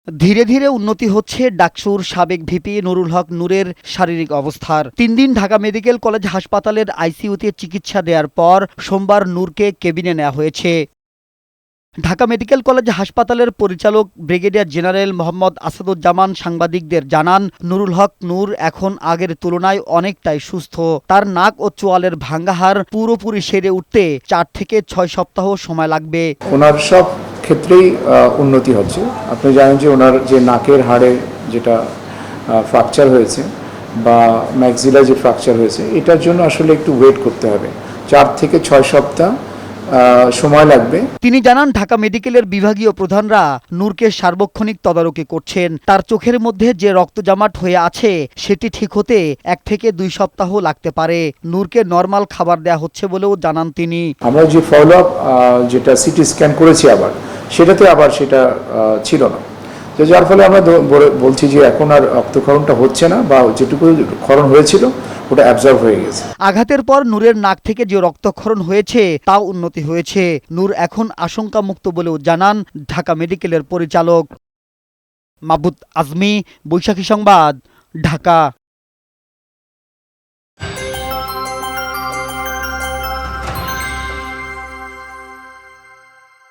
ধীরে ধীরে উন্নতি হচ্ছে ডাকসুর সাবেক ভিপি নুরুল হক নূরের শারীরিক অবস্থার। ৩ দিন ঢাকা মেডিকেল কলেজ হাসপাতালের আইসিইউতে চিকিৎসা দেওয়ার পর সোমবার নূরকে কেবিনে নেওয়া হয়েছে। ঢাকা মেডিকেল কলেজ হাসপাতালের পরিচালক ব্রিগেডিয়ার জেনারেল মোহাম্মদ আসাদুজ্জামান সাংবাদিকদের জানান, নুরুল হক নূর এখন আগের তুলনায় অনেকটাই সুস্থ। তার নাক ও চোয়ালের ভাঙ্গা হাড় পুরোপুরি সেরে উঠতে 4 থেকে 6 সপ্তাহ সময় লাগবে। ওনার সব ক্ষেত্রেই উন্নতি হচ্ছে। আপনি জানেন যে ওনার যে নাকের হাড়ে যেটা ফ্র্যাকচার হয়েছে বা ম্যাক্সিলার যে ফ্র্যাকচার হয়েছে, এটার জন্য আসলে একটু ওয়েট করতে হবে। 4 থেকে 6 সপ্তাহ সময় লাগবে। তিনি জানান, ঢাকা মেডিকেলের বিভাগীয় প্রধানরা নূরকে সার্বক্ষণিক তদারকি করছেন। তার চোখের মধ্যে যে রক্ত জমাট হয়ে আছে সেটি ঠিক হতে 1 থেকে 2 সপ্তাহ লাগতে পারে। নূরকে নরমাল খাবার দেয়া হচ্ছে বলেও জানান তিনি। আমরা যে ফলো আপ যেটা সিটি স্ক্যান করেছি আবার সেটাতে আবার সেটা ছিল না, তো যার ফলে আমরা বলছি যে এখন আর রক্তক্ষরণটা হচ্ছে না, বা যেটুকু ক্ষরণ হয়েছিল ওটা অ্যাবজর্ব হয়ে গেছে। আঘাতের পর নূরের নাক থেকে যে রক্তক্ষরণ হয়েছে তাও উন্নতি হয়েছে। নূর এখন আশঙ্কামুক্ত বলেও জানান ঢাকা মেডিকেলের পরিচালক। মাহবুব আজমি, বৈশাখী সংবাদ, ঢাকা।